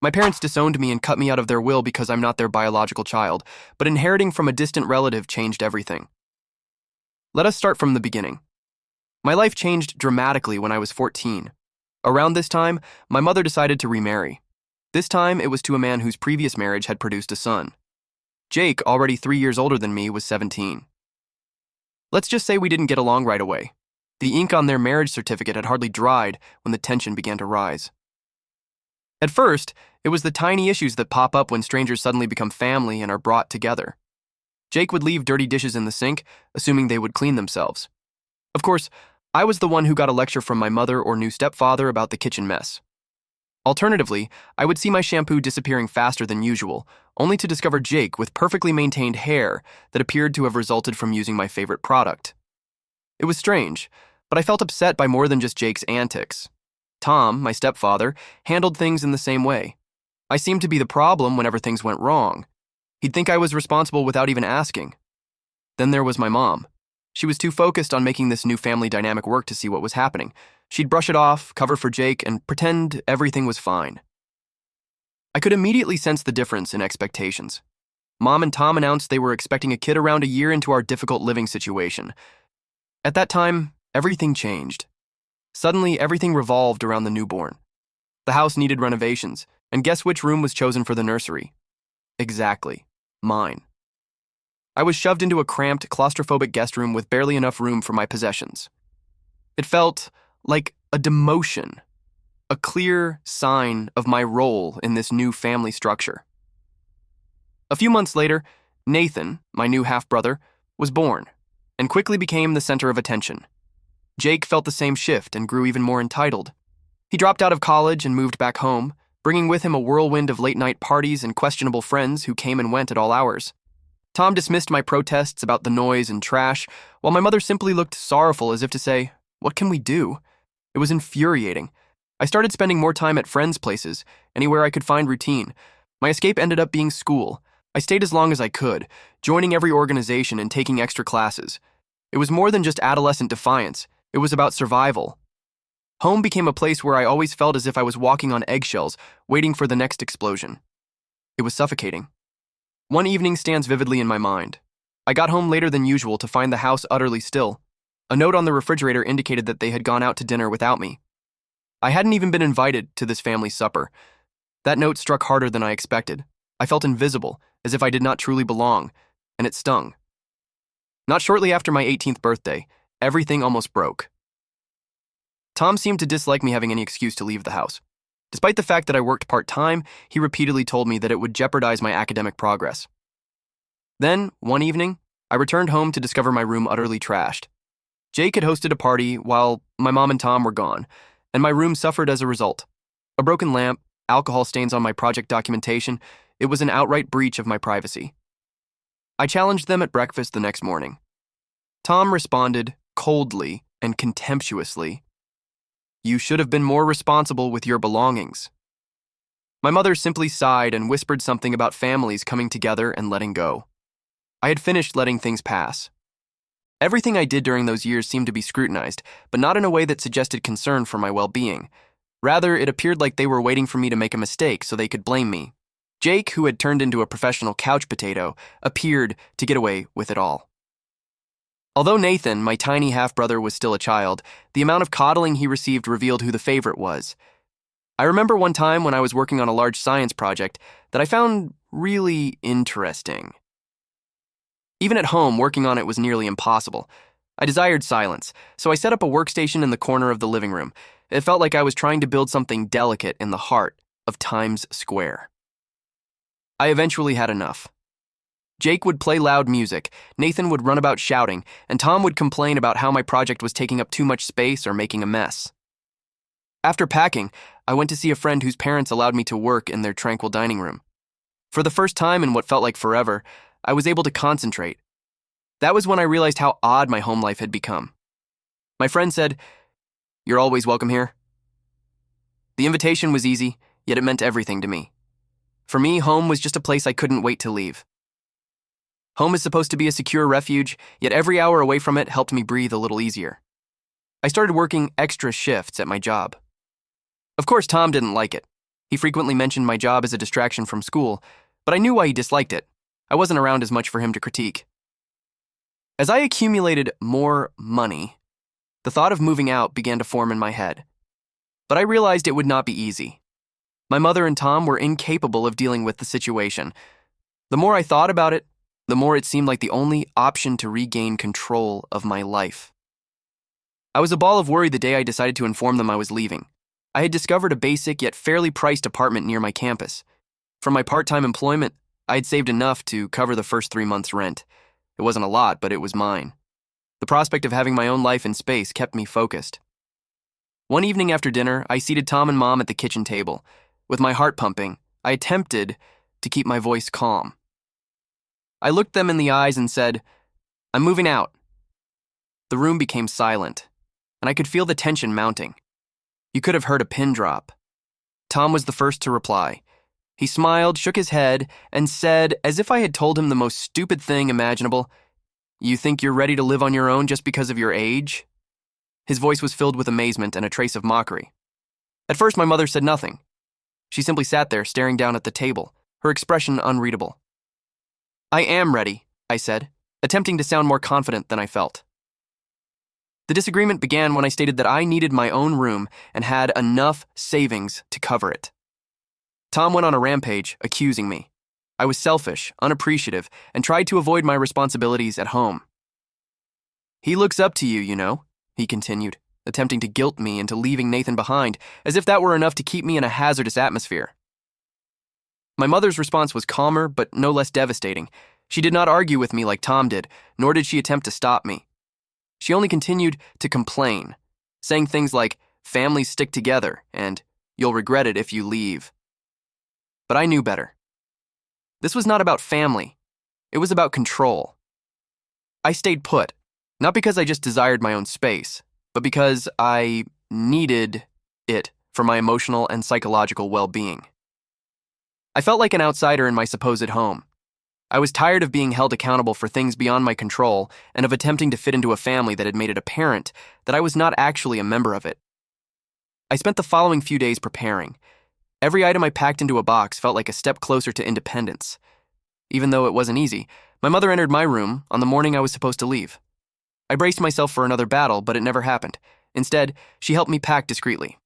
My parents disowned me and cut me out of their will because I'm not their biological child, but inheriting from a distant relative changed everything. Let us start from the beginning. My life changed dramatically when I was 14. Around this time, my mother decided to remarry. This time, it was to a man whose previous marriage had produced a son. Jake, already 3 years older than me, was 17. Let's just say we didn't get along right away. The ink on their marriage certificate had hardly dried when the tension began to rise. At first, it was the tiny issues that pop up when strangers suddenly become family and are brought together. Jake would leave dirty dishes in the sink, assuming they would clean themselves. Of course, I was the one who got a lecture from my mother or new stepfather about the kitchen mess. Alternatively, I would see my shampoo disappearing faster than usual, only to discover Jake with perfectly maintained hair that appeared to have resulted from using my favorite product. It was strange, but I felt upset by more than just Jake's antics. Tom, my stepfather, handled things in the same way. I seemed to be the problem whenever things went wrong. He'd think I was responsible without even asking. Then there was my mom. She was too focused on making this new family dynamic work to see what was happening. She'd brush it off, cover for Jake, and pretend everything was fine. I could immediately sense the difference in expectations. Mom and Tom announced they were expecting a kid around a year into our difficult living situation. At that time, everything changed. Suddenly, everything revolved around the newborn. The house needed renovations, and guess which room was chosen for the nursery? Exactly, mine. I was shoved into a cramped, claustrophobic guest room with barely enough room for my possessions. It felt like a demotion, a clear sign of my role in this new family structure. A few months later, Nathan, my new half-brother, was born and quickly became the center of attention. Jake felt the same shift and grew even more entitled. He dropped out of college and moved back home, bringing with him a whirlwind of late-night parties and questionable friends who came and went at all hours. Tom dismissed my protests about the noise and trash, while my mother simply looked sorrowful as if to say, "What can we do?" It was infuriating. I started spending more time at friends' places, anywhere I could find routine. My escape ended up being school. I stayed as long as I could, joining every organization and taking extra classes. It was more than just adolescent defiance. It was about survival. Home became a place where I always felt as if I was walking on eggshells, waiting for the next explosion. It was suffocating. One evening stands vividly in my mind. I got home later than usual to find the house utterly still. A note on the refrigerator indicated that they had gone out to dinner without me. I hadn't even been invited to this family supper. That note struck harder than I expected. I felt invisible, as if I did not truly belong, and it stung. Not shortly after my 18th birthday, everything almost broke. Tom seemed to dislike me having any excuse to leave the house. Despite the fact that I worked part-time, he repeatedly told me that it would jeopardize my academic progress. Then, one evening, I returned home to discover my room utterly trashed. Jake had hosted a party while my mom and Tom were gone, and my room suffered as a result. A broken lamp, alcohol stains on my project documentation, it was an outright breach of my privacy. I challenged them at breakfast the next morning. Tom responded coldly and contemptuously, "You should have been more responsible with your belongings." My mother simply sighed and whispered something about families coming together and letting go. I had finished letting things pass. Everything I did during those years seemed to be scrutinized, but not in a way that suggested concern for my well-being. Rather, it appeared like they were waiting for me to make a mistake so they could blame me. Jake, who had turned into a professional couch potato, appeared to get away with it all. Although Nathan, my tiny half-brother, was still a child, the amount of coddling he received revealed who the favorite was. I remember one time when I was working on a large science project that I found really interesting. Even at home, working on it was nearly impossible. I desired silence, so I set up a workstation in the corner of the living room. It felt like I was trying to build something delicate in the heart of Times Square. I eventually had enough. Jake would play loud music, Nathan would run about shouting, and Tom would complain about how my project was taking up too much space or making a mess. After packing, I went to see a friend whose parents allowed me to work in their tranquil dining room. For the first time in what felt like forever, I was able to concentrate. That was when I realized how odd my home life had become. My friend said, "You're always welcome here." The invitation was easy, yet it meant everything to me. For me, home was just a place I couldn't wait to leave. Home is supposed to be a secure refuge, yet every hour away from it helped me breathe a little easier. I started working extra shifts at my job. Of course, Tom didn't like it. He frequently mentioned my job as a distraction from school, but I knew why he disliked it. I wasn't around as much for him to critique. As I accumulated more money, the thought of moving out began to form in my head. But I realized it would not be easy. My mother and Tom were incapable of dealing with the situation. The more I thought about it, the more it seemed like the only option to regain control of my life. I was a ball of worry the day I decided to inform them I was leaving. I had discovered a basic yet fairly priced apartment near my campus. From my part-time employment, I had saved enough to cover the first 3 months' rent. It wasn't a lot, but it was mine. The prospect of having my own life in space kept me focused. One evening after dinner, I seated Tom and Mom at the kitchen table. With my heart pumping, I attempted to keep my voice calm. I looked them in the eyes and said, "I'm moving out." The room became silent, and I could feel the tension mounting. You could have heard a pin drop. Tom was the first to reply. He smiled, shook his head, and said, as if I had told him the most stupid thing imaginable, "You think you're ready to live on your own just because of your age?" His voice was filled with amazement and a trace of mockery. At first, my mother said nothing. She simply sat there, staring down at the table, her expression unreadable. "I am ready," I said, attempting to sound more confident than I felt. The disagreement began when I stated that I needed my own room and had enough savings to cover it. Tom went on a rampage, accusing me. I was selfish, unappreciative, and tried to avoid my responsibilities at home. "He looks up to you, you know," he continued, attempting to guilt me into leaving Nathan behind, as if that were enough to keep me in a hazardous atmosphere. My mother's response was calmer, but no less devastating. She did not argue with me like Tom did, nor did she attempt to stop me. She only continued to complain, saying things like, "Families stick together," and "You'll regret it if you leave." But I knew better. This was not about family. It was about control. I stayed put, not because I just desired my own space, but because I needed it for my emotional and psychological well-being. I felt like an outsider in my supposed home. I was tired of being held accountable for things beyond my control and of attempting to fit into a family that had made it apparent that I was not actually a member of it. I spent the following few days preparing. Every item I packed into a box felt like a step closer to independence. Even though it wasn't easy, my mother entered my room on the morning I was supposed to leave. I braced myself for another battle, but it never happened. Instead, she helped me pack discreetly.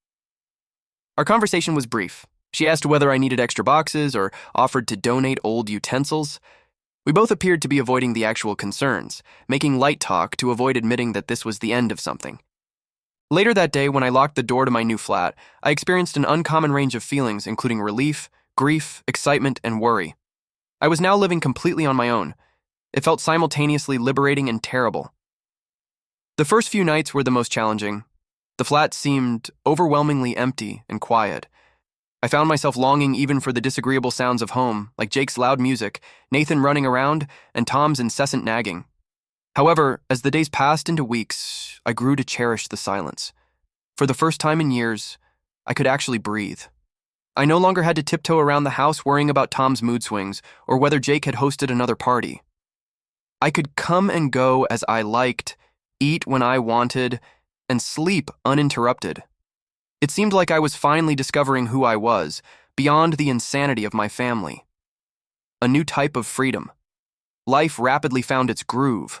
Our conversation was brief. She asked whether I needed extra boxes or offered to donate old utensils. We both appeared to be avoiding the actual concerns, making light talk to avoid admitting that this was the end of something. Later that day, when I locked the door to my new flat, I experienced an uncommon range of feelings, including relief, grief, excitement, and worry. I was now living completely on my own. It felt simultaneously liberating and terrible. The first few nights were the most challenging. The flat seemed overwhelmingly empty and quiet. I found myself longing even for the disagreeable sounds of home, like Jake's loud music, Nathan running around, and Tom's incessant nagging. However, as the days passed into weeks, I grew to cherish the silence. For the first time in years, I could actually breathe. I no longer had to tiptoe around the house worrying about Tom's mood swings or whether Jake had hosted another party. I could come and go as I liked, eat when I wanted, and sleep uninterrupted. It seemed like I was finally discovering who I was, beyond the insanity of my family. A new type of freedom. Life rapidly found its groove.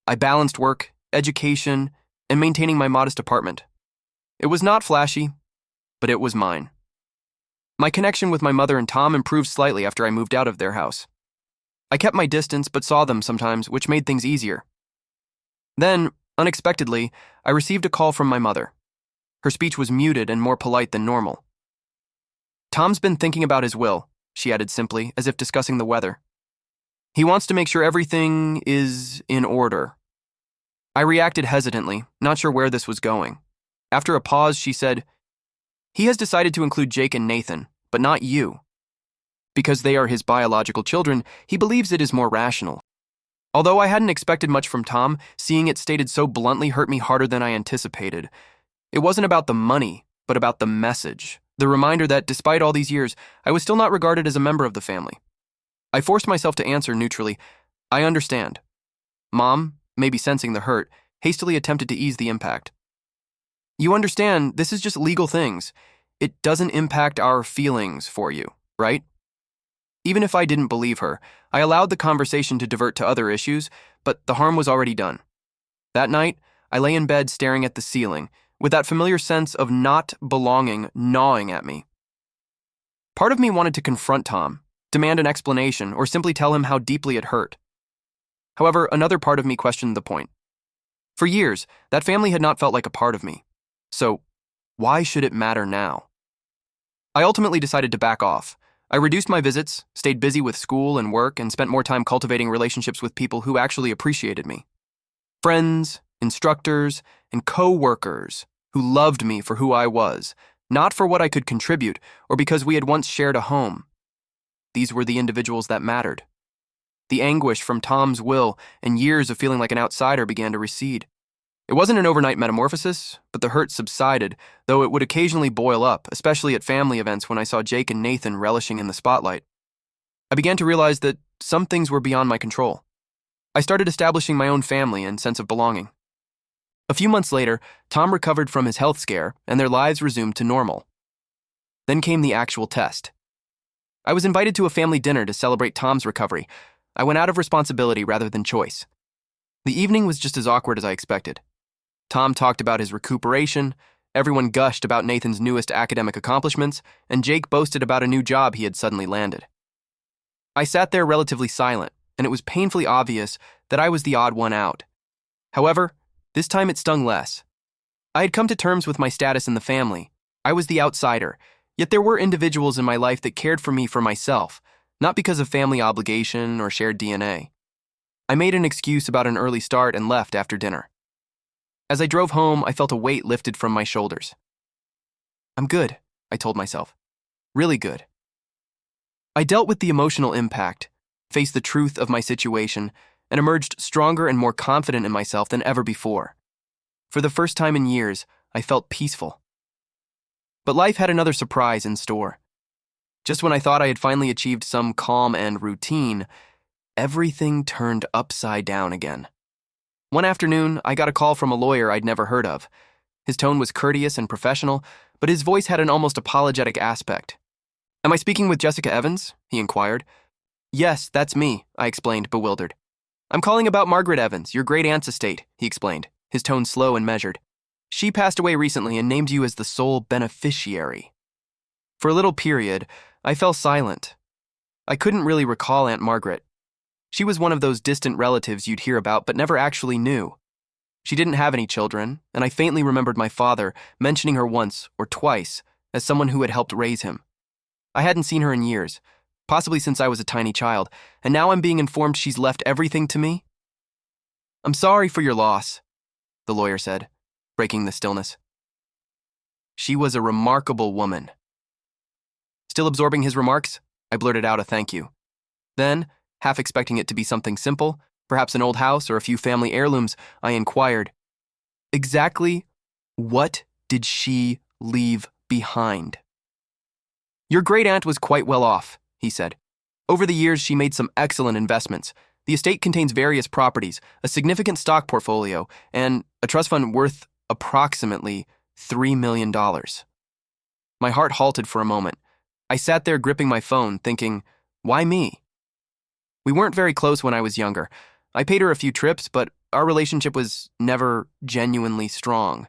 I balanced work, education, and maintaining my modest apartment. It was not flashy, but it was mine. My connection with my mother and Tom improved slightly after I moved out of their house. I kept my distance but saw them sometimes, which made things easier. Then, unexpectedly, I received a call from my mother. Her speech was muted and more polite than normal. "Tom's been thinking about his will," she added simply, as if discussing the weather. "He wants to make sure everything is in order." I reacted hesitantly, not sure where this was going. After a pause, she said, "He has decided to include Jake and Nathan, but not you. Because they are his biological children, he believes it is more rational." Although I hadn't expected much from Tom, seeing it stated so bluntly hurt me harder than I anticipated. It wasn't about the money, but about the message, the reminder that despite all these years, I was still not regarded as a member of the family. I forced myself to answer neutrally, "I understand." Mom, maybe sensing the hurt, hastily attempted to ease the impact. "You understand, this is just legal things. it doesn't impact our feelings for you, right? Even if I didn't believe her, I allowed the conversation to divert to other issues, but the harm was already done. That night, I lay in bed staring at the ceiling, with that familiar sense of not belonging gnawing at me. Part of me wanted to confront Tom, demand an explanation, or simply tell him how deeply it hurt. However, another part of me questioned the point. For years, that family had not felt like a part of me. So, why should it matter now? I ultimately decided to back off. I reduced my visits, stayed busy with school and work, and spent more time cultivating relationships with people who actually appreciated me. Friends, instructors, and co-workers who loved me for who I was, not for what I could contribute or because we had once shared a home. These were the individuals that mattered. The anguish from Tom's will and years of feeling like an outsider began to recede. It wasn't an overnight metamorphosis, but the hurt subsided, though it would occasionally boil up, especially at family events when I saw Jake and Nathan relishing in the spotlight. I began to realize that some things were beyond my control. I started establishing my own family and sense of belonging. A few months later, Tom recovered from his health scare, and their lives resumed to normal. Then came the actual test. I was invited to a family dinner to celebrate Tom's recovery. I went out of responsibility rather than choice. The evening was just as awkward as I expected. Tom talked about his recuperation, everyone gushed about Nathan's newest academic accomplishments, and Jake boasted about a new job he had suddenly landed. I sat there relatively silent, and it was painfully obvious that I was the odd one out. However, this time it stung less. I had come to terms with my status in the family. I was the outsider, yet there were individuals in my life that cared for me for myself, not because of family obligation or shared DNA. I made an excuse about an early start and left after dinner. As I drove home, I felt a weight lifted from my shoulders. I'm good, I told myself. Really good. I dealt with the emotional impact, faced the truth of my situation, and emerged stronger and more confident in myself than ever before. For the first time in years, I felt peaceful. But life had another surprise in store. Just when I thought I had finally achieved some calm and routine, everything turned upside down again. One afternoon, I got a call from a lawyer I'd never heard of. His tone was courteous and professional, but his voice had an almost apologetic aspect. "Am I speaking with Jessica Evans?" he inquired. "Yes, that's me," I explained, bewildered. "I'm calling about Margaret Evans, your great-aunt's estate," he explained, his tone slow and measured. "She passed away recently and named you as the sole beneficiary." For a little period, I fell silent. I couldn't really recall Aunt Margaret. She was one of those distant relatives you'd hear about but never actually knew. She didn't have any children, and I faintly remembered my father mentioning her once or twice as someone who had helped raise him. I hadn't seen her in years, possibly since I was a tiny child, and now I'm being informed she's left everything to me? "I'm sorry for your loss," the lawyer said, breaking the stillness. "She was a remarkable woman." Still absorbing his remarks, I blurted out a thank you. Then, half expecting it to be something simple, perhaps an old house or a few family heirlooms, I inquired, "Exactly what did she leave behind?" "Your great-aunt was quite well off," he said. "Over the years, she made some excellent investments. The estate contains various properties, a significant stock portfolio, and a trust fund worth approximately $3 million. My heart halted for a moment. I sat there gripping my phone, thinking, why me? We weren't very close when I was younger. I paid her a few trips, but our relationship was never genuinely strong.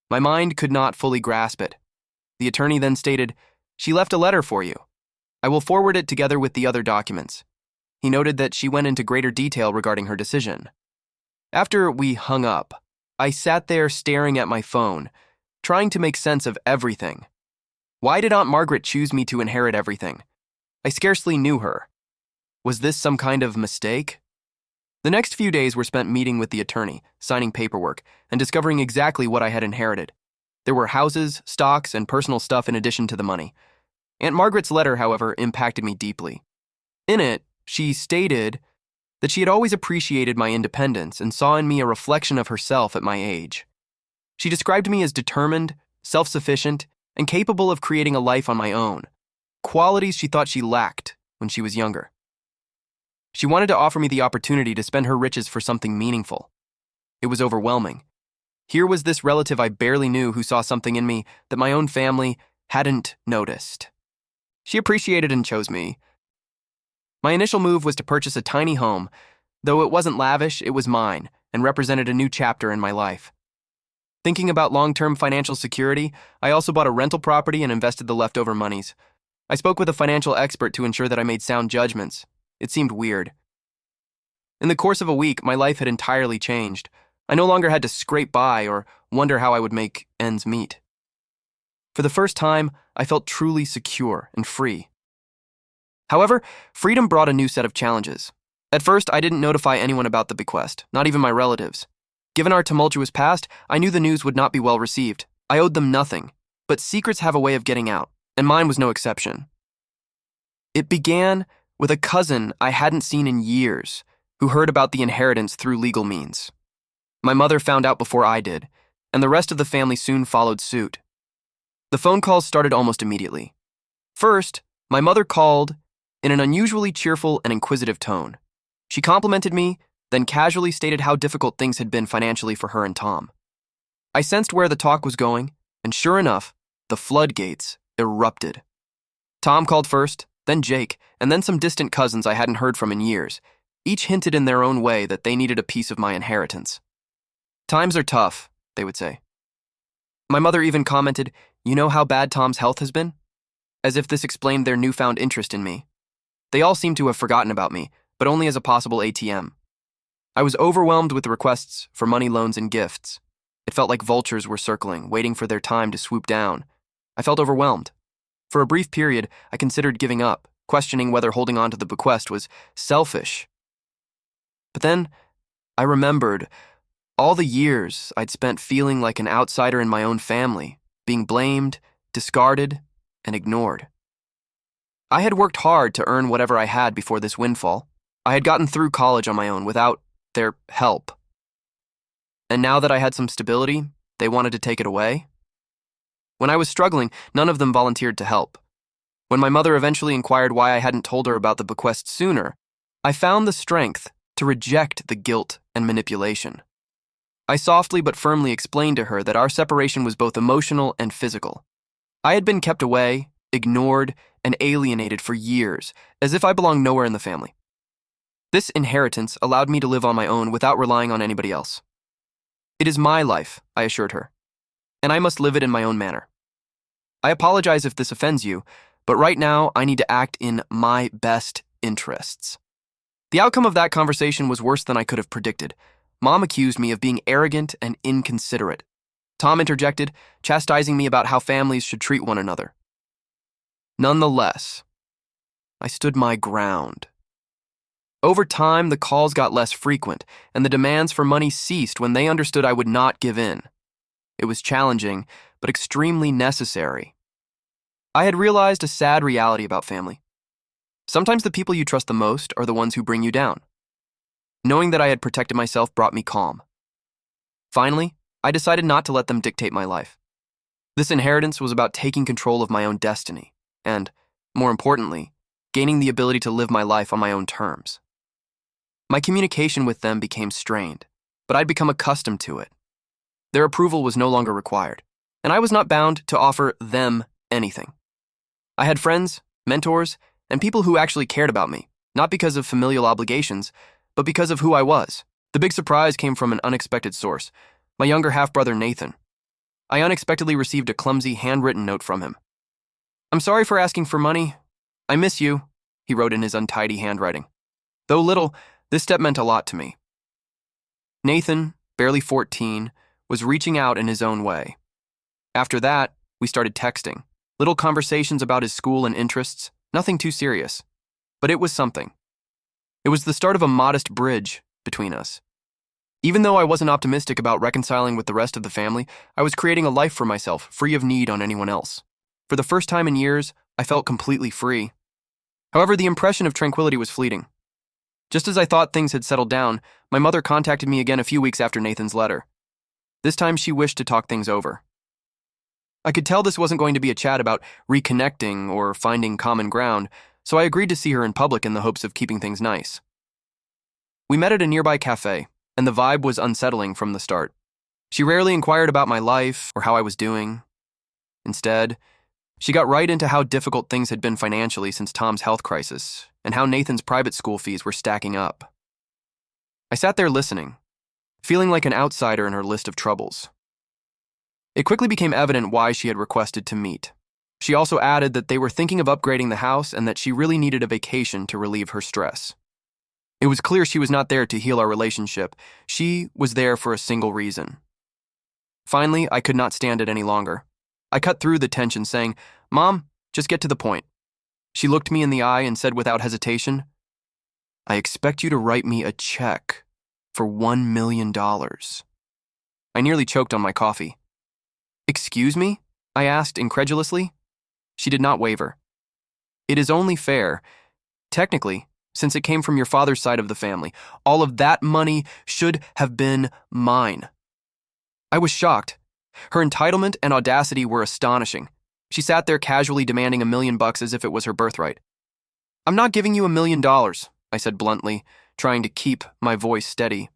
My mind could not fully grasp it. The attorney then stated, "She left a letter for you. I will forward it together with the other documents." He noted that she went into greater detail regarding her decision. After we hung up, I sat there staring at my phone, trying to make sense of everything. Why did Aunt Margaret choose me to inherit everything? I scarcely knew her. Was this some kind of mistake? The next few days were spent meeting with the attorney, signing paperwork, and discovering exactly what I had inherited. There were houses, stocks, and personal stuff in addition to the money. Aunt Margaret's letter, however, impacted me deeply. In it, she stated that she had always appreciated my independence and saw in me a reflection of herself at my age. She described me as determined, self-sufficient, and capable of creating a life on my own, qualities she thought she lacked when she was younger. She wanted to offer me the opportunity to spend her riches for something meaningful. It was overwhelming. Here was this relative I barely knew who saw something in me that my own family hadn't noticed. She appreciated and chose me. My initial move was to purchase a tiny home. Though it wasn't lavish, it was mine and represented a new chapter in my life. Thinking about long-term financial security, I also bought a rental property and invested the leftover monies. I spoke with a financial expert to ensure that I made sound judgments. It seemed weird. In the course of a week, my life had entirely changed. I no longer had to scrape by or wonder how I would make ends meet. For the first time, I felt truly secure and free. However, freedom brought a new set of challenges. At first, I didn't notify anyone about the bequest, not even my relatives. Given our tumultuous past, I knew the news would not be well received. I owed them nothing, but secrets have a way of getting out, and mine was no exception. It began with a cousin I hadn't seen in years, who heard about the inheritance through legal means. My mother found out before I did, and the rest of the family soon followed suit. The phone calls started almost immediately. First, my mother called in an unusually cheerful and inquisitive tone. She complimented me, then casually stated how difficult things had been financially for her and Tom. I sensed where the talk was going, and sure enough, the floodgates erupted. Tom called first, then Jake, and then some distant cousins I hadn't heard from in years. Each hinted in their own way that they needed a piece of my inheritance. "Times are tough," they would say. My mother even commented, "You know how bad Tom's health has been?" As if this explained their newfound interest in me. They all seemed to have forgotten about me, but only as a possible ATM. I was overwhelmed with requests for money, loans, and gifts. It felt like vultures were circling, waiting for their time to swoop down. I felt overwhelmed. For a brief period, I considered giving up, questioning whether holding on to the bequest was selfish. But then, I remembered all the years I'd spent feeling like an outsider in my own family, being blamed, discarded, and ignored. I had worked hard to earn whatever I had before this windfall. I had gotten through college on my own without their help. And now that I had some stability, they wanted to take it away? When I was struggling, none of them volunteered to help. When my mother eventually inquired why I hadn't told her about the bequest sooner, I found the strength to reject the guilt and manipulation. I softly but firmly explained to her that our separation was both emotional and physical. I had been kept away, ignored, and alienated for years, as if I belonged nowhere in the family. This inheritance allowed me to live on my own without relying on anybody else. It is my life, I assured her, and I must live it in my own manner. I apologize if this offends you, but right now I need to act in my best interests. The outcome of that conversation was worse than I could have predicted. Mom accused me of being arrogant and inconsiderate. Tom interjected, chastising me about how families should treat one another. Nonetheless, I stood my ground. Over time, the calls got less frequent, and the demands for money ceased when they understood I would not give in. It was challenging, but extremely necessary. I had realized a sad reality about family. Sometimes the people you trust the most are the ones who bring you down. Knowing that I had protected myself brought me calm. Finally, I decided not to let them dictate my life. This inheritance was about taking control of my own destiny, and, more importantly, gaining the ability to live my life on my own terms. My communication with them became strained, but I'd become accustomed to it. Their approval was no longer required, and I was not bound to offer them anything. I had friends, mentors, and people who actually cared about me, not because of familial obligations, but because of who I was. The big surprise came from an unexpected source, my younger half-brother Nathan. I unexpectedly received a clumsy handwritten note from him. "I'm sorry for asking for money. I miss you," he wrote in his untidy handwriting. Though little, this step meant a lot to me. Nathan, barely 14, was reaching out in his own way. After that, we started texting. Little conversations about his school and interests, nothing too serious. But it was something. It was the start of a modest bridge between us. Even though I wasn't optimistic about reconciling with the rest of the family, I was creating a life for myself, free of need on anyone else. For the first time in years, I felt completely free. However, the impression of tranquility was fleeting. Just as I thought things had settled down, my mother contacted me again a few weeks after Nathan's letter. This time she wished to talk things over. I could tell this wasn't going to be a chat about reconnecting or finding common ground, so I agreed to see her in public in the hopes of keeping things nice. We met at a nearby cafe, and the vibe was unsettling from the start. She rarely inquired about my life or how I was doing. Instead, She got right into how difficult things had been financially since Tom's health crisis, and how Nathan's private school fees were stacking up. I sat there listening, feeling like an outsider in her list of troubles. It quickly became evident why she had requested to meet. She also added that they were thinking of upgrading the house and that she really needed a vacation to relieve her stress. It was clear she was not there to heal our relationship. She was there for a single reason. Finally, I could not stand it any longer. I cut through the tension, saying, "Mom, just get to the point." She looked me in the eye and said without hesitation, "I expect you to write me a check for $1 million. I nearly choked on my coffee. "Excuse me?" I asked incredulously. She did not waver. "It is only fair. Technically, since it came from your father's side of the family, all of that money should have been mine." I was shocked. Her entitlement and audacity were astonishing. She sat there casually demanding $1 million as if it was her birthright. "I'm not giving you $1 million, I said bluntly, trying to keep my voice steady.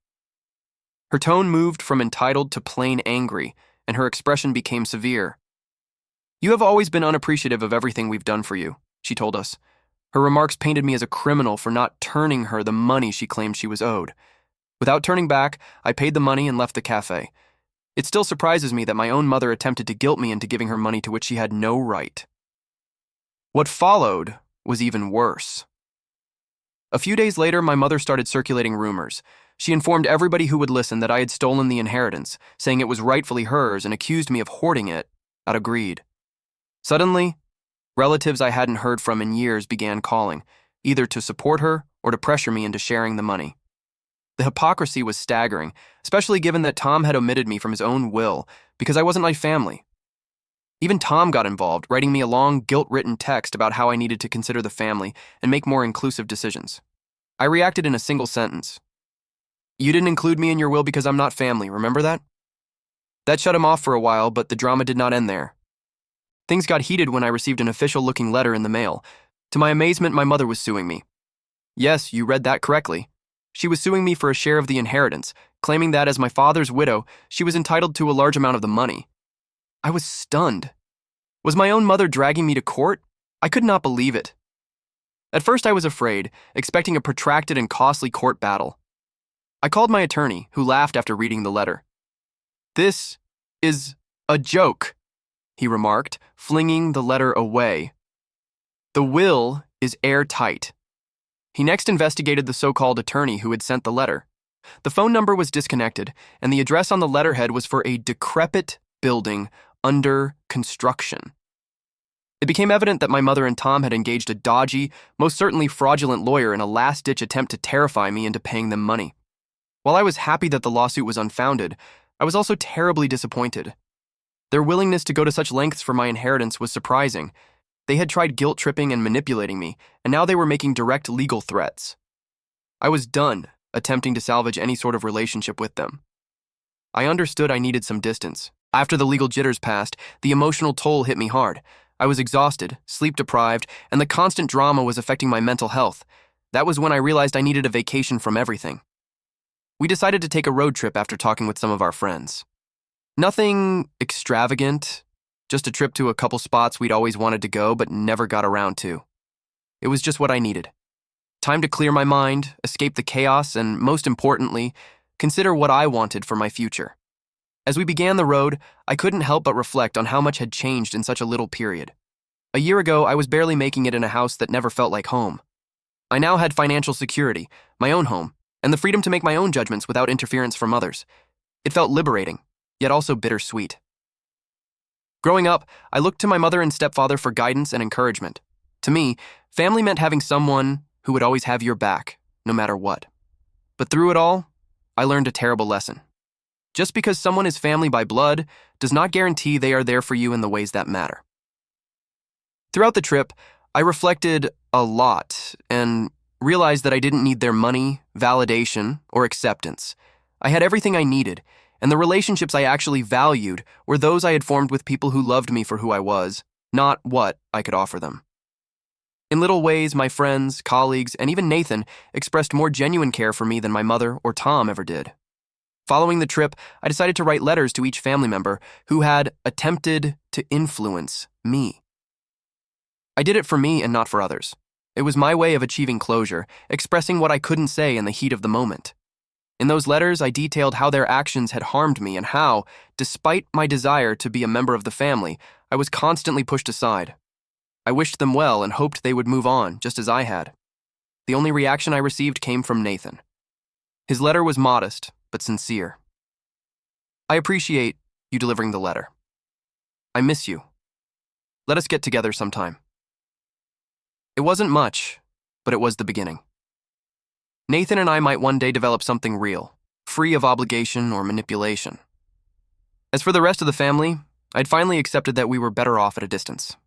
Her tone moved from entitled to plain angry, and her expression became severe. "You have always been unappreciative of everything we've done for you," she told us. Her remarks painted me as a criminal for not turning her the money she claimed she was owed. Without turning back, I paid the money and left the cafe. It still surprises me that my own mother attempted to guilt me into giving her money to which she had no right. What followed was even worse. A few days later, my mother started circulating rumors. She informed everybody who would listen that I had stolen the inheritance, saying it was rightfully hers, and accused me of hoarding it out of greed. Suddenly, relatives I hadn't heard from in years began calling, either to support her or to pressure me into sharing the money. The hypocrisy was staggering, especially given that Tom had omitted me from his own will because I wasn't my family. Even Tom got involved, writing me a long, guilt-written text about how I needed to consider the family and make more inclusive decisions. I reacted in a single sentence. "You didn't include me in your will because I'm not family, remember that?" That shut him off for a while, but the drama did not end there. Things got heated when I received an official-looking letter in the mail. To my amazement, my mother was suing me. Yes, you read that correctly. She was suing me for a share of the inheritance, claiming that as my father's widow, she was entitled to a large amount of the money. I was stunned. Was my own mother dragging me to court? I could not believe it. At first I was afraid, expecting a protracted and costly court battle. I called my attorney, who laughed after reading the letter. "This is a joke," he remarked, flinging the letter away. "The will is airtight." He next investigated the so-called attorney who had sent the letter. The phone number was disconnected, and the address on the letterhead was for a decrepit building under construction. It became evident that my mother and Tom had engaged a dodgy, most certainly fraudulent lawyer in a last-ditch attempt to terrify me into paying them money. While I was happy that the lawsuit was unfounded, I was also terribly disappointed. Their willingness to go to such lengths for my inheritance was surprising. They had tried guilt-tripping and manipulating me, and now they were making direct legal threats. I was done attempting to salvage any sort of relationship with them. I understood I needed some distance. After the legal jitters passed, the emotional toll hit me hard. I was exhausted, sleep-deprived, and the constant drama was affecting my mental health. That was when I realized I needed a vacation from everything. We decided to take a road trip after talking with some of our friends. Nothing extravagant, just a trip to a couple spots we'd always wanted to go but never got around to. It was just what I needed. Time to clear my mind, escape the chaos, and most importantly, consider what I wanted for my future. As we began the road, I couldn't help but reflect on how much had changed in such a little period. A year ago, I was barely making it in a house that never felt like home. I now had financial security, my own home, and the freedom to make my own judgments without interference from others. It felt liberating, yet also bittersweet. Growing up, I looked to my mother and stepfather for guidance and encouragement. To me, family meant having someone who would always have your back, no matter what. But through it all, I learned a terrible lesson. Just because someone is family by blood does not guarantee they are there for you in the ways that matter. Throughout the trip, I reflected a lot and realized that I didn't need their money, validation, or acceptance. I had everything I needed, and the relationships I actually valued were those I had formed with people who loved me for who I was, not what I could offer them. In little ways, my friends, colleagues, and even Nathan expressed more genuine care for me than my mother or Tom ever did. Following the trip, I decided to write letters to each family member who had attempted to influence me. I did it for me and not for others. It was my way of achieving closure, expressing what I couldn't say in the heat of the moment. In those letters, I detailed how their actions had harmed me and how, despite my desire to be a member of the family, I was constantly pushed aside. I wished them well and hoped they would move on, just as I had. The only reaction I received came from Nathan. His letter was modest, but sincere. I appreciate you delivering the letter. I miss you. Let us get together sometime. It wasn't much, but it was the beginning. Nathan and I might one day develop something real, free of obligation or manipulation. As for the rest of the family, I'd finally accepted that we were better off at a distance.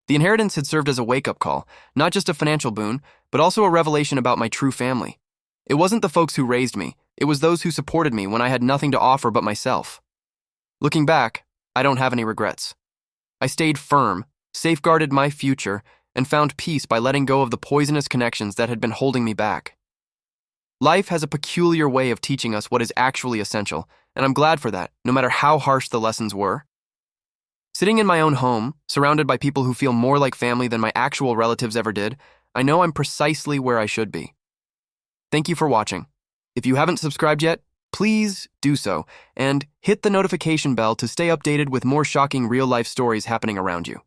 The inheritance had served as a wake-up call, not just a financial boon, but also a revelation about my true family. It wasn't the folks who raised me, it was those who supported me when I had nothing to offer but myself. Looking back, I don't have any regrets. I stayed firm, safeguarded my future, and found peace by letting go of the poisonous connections that had been holding me back. Life has a peculiar way of teaching us what is actually essential, and I'm glad for that, no matter how harsh the lessons were. Sitting in my own home, surrounded by people who feel more like family than my actual relatives ever did, I know I'm precisely where I should be. Thank you for watching. If you haven't subscribed yet, please do so, and hit the notification bell to stay updated with more shocking real-life stories happening around you.